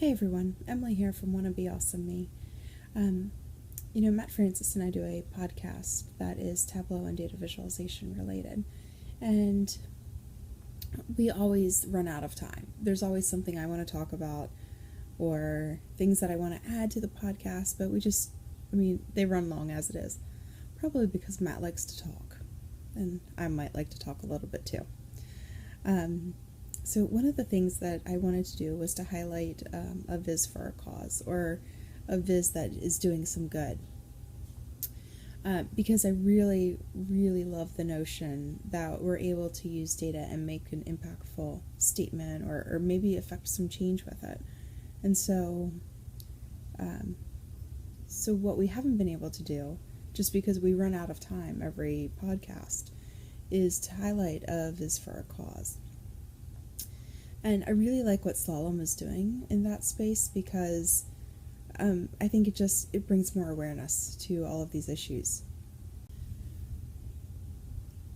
Hey everyone, Emily here from Wanna Be Awesome Me. Matt Francis and I do a podcast that is Tableau and data visualization related, and we always run out of time. There's always something I want to talk about or things that I want to add to the podcast, but they run long as it is. Probably because Matt likes to talk, and I might like to talk a little bit too. So one of the things that I wanted to do was to highlight a viz for a cause, or a viz that is doing some good. Because I really, really love the notion that we're able to use data and make an impactful statement or maybe affect some change with it. And so what we haven't been able to do, just because we run out of time every podcast, is to highlight a viz for a cause. And I really like what Slalom is doing in that space because I think it brings more awareness to all of these issues.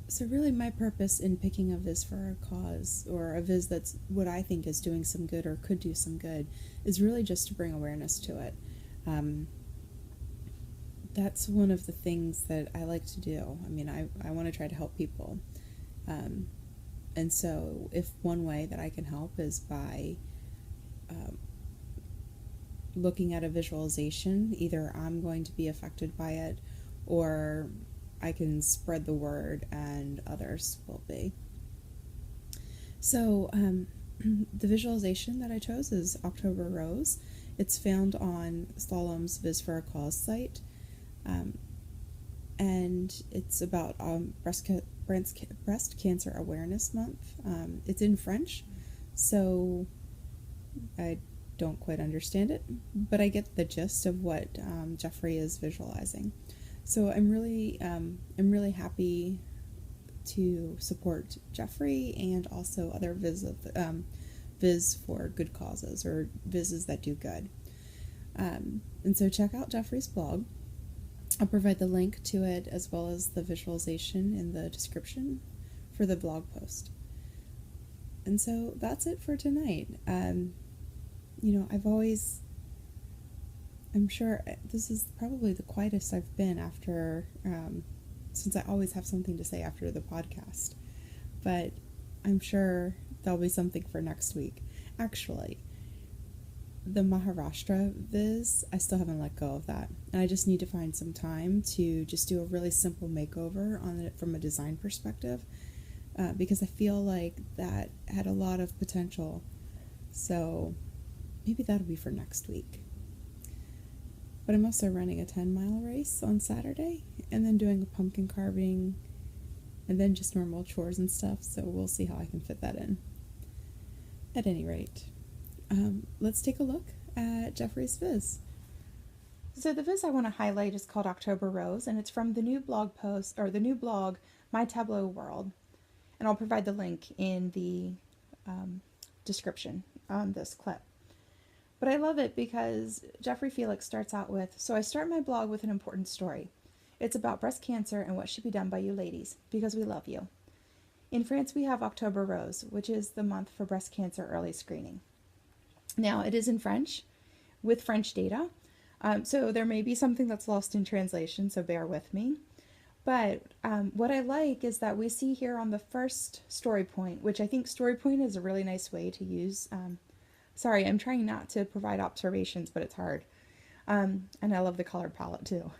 So really my purpose in picking a viz for a cause, or a viz that's what I think is doing some good or could do some good, is really just to bring awareness to it. That's one of the things that I like to do. I want to try to help people. And so if one way that I can help is by looking at a visualization, either I'm going to be affected by it or I can spread the word and others will be. So the visualization that I chose is October Rose. It's found on Slalom's Viz for a Cause site. And it's about breast cancer awareness month. It's in French, so I don't quite understand it, but I get the gist of what Jeffrey is visualizing. So I'm really happy to support Jeffrey and also other viz for good causes, or vizes that do good. And so check out Jeffrey's blog. I'll provide the link to it as well as the visualization in the description for the blog post. And so that's it for tonight. I'm sure this is probably the quietest I've been after, since I always have something to say after the podcast. But I'm sure there'll be something for next week. Actually, the Maharashtra viz, I still haven't let go of that. And I just need to find some time to just do a really simple makeover on it from a design perspective, because I feel like that had a lot of potential. So maybe that'll be for next week. But I'm also running a 10-mile race on Saturday, and then doing a pumpkin carving, and then just normal chores and stuff, so we'll see how I can fit that in. At any rate, let's take a look at Jeffrey's viz. So the viz I want to highlight is called October Rose, and it's from the new blog post, or the new blog, My Tableau World, and I'll provide the link in the description on this clip. But I love it because Jeffrey Felix starts out with, so I start my blog with an important story. It's about breast cancer and what should be done by you ladies, because we love you. In France, we have October Rose, which is the month for breast cancer early screening. Now, it is in French, with French data, so there may be something that's lost in translation, so bear with me. But what I like is that we see here on the first story point, which I think story point is a really nice way to use. Sorry, I'm trying not to provide observations, but it's hard. And I love the color palette too.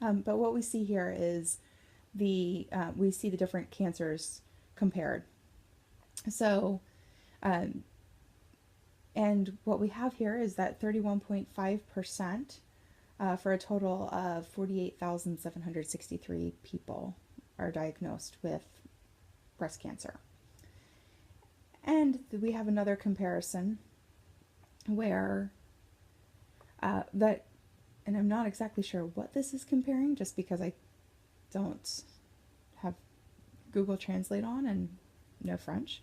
But what we see here is we see the different cancers compared. So, and what we have here is that 31.5% for a total of 48,763 people are diagnosed with breast cancer. And we have another comparison where and I'm not exactly sure what this is comparing, just because I don't have Google Translate on and no French.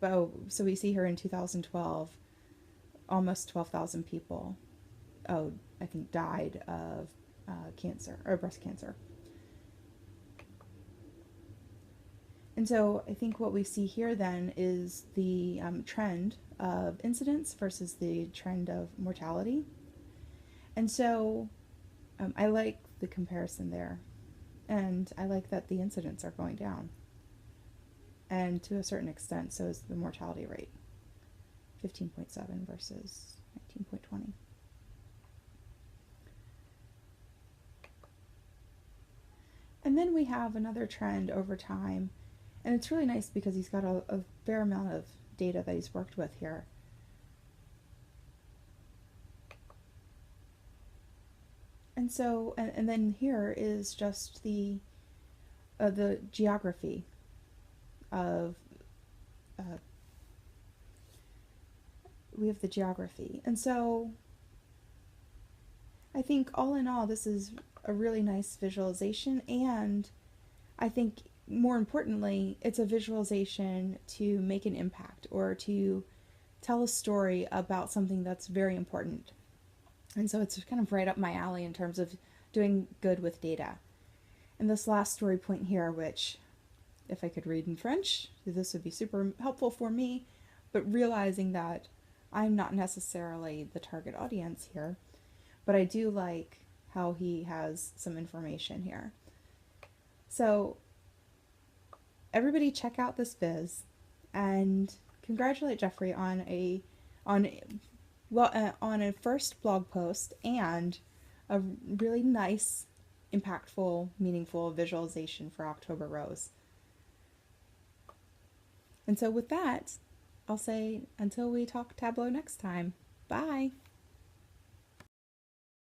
So we see here in 2012, almost 12,000 people, I think, died of cancer, or breast cancer. And so I think what we see here then is the trend of incidence versus the trend of mortality. And so I like the comparison there. And I like that the incidents are going down. And to a certain extent, so is the mortality rate. 15.7 versus 19.20. And then we have another trend over time. And it's really nice because he's got a fair amount of data that he's worked with here. And so, and then here is just the geography of, we have the geography. And so I think all in all, this is a really nice visualization, and I think more importantly, it's a visualization to make an impact or to tell a story about something that's very important. And so it's kind of right up my alley in terms of doing good with data. And this last story point here, which if I could read in French, this would be super helpful for me, but realizing that I'm not necessarily the target audience here, but I do like how he has some information here. So everybody check out this viz and congratulate Jeffrey on a first blog post and a really nice, impactful, meaningful visualization for October Rose. And so with that, I'll say until we talk Tableau next time, bye!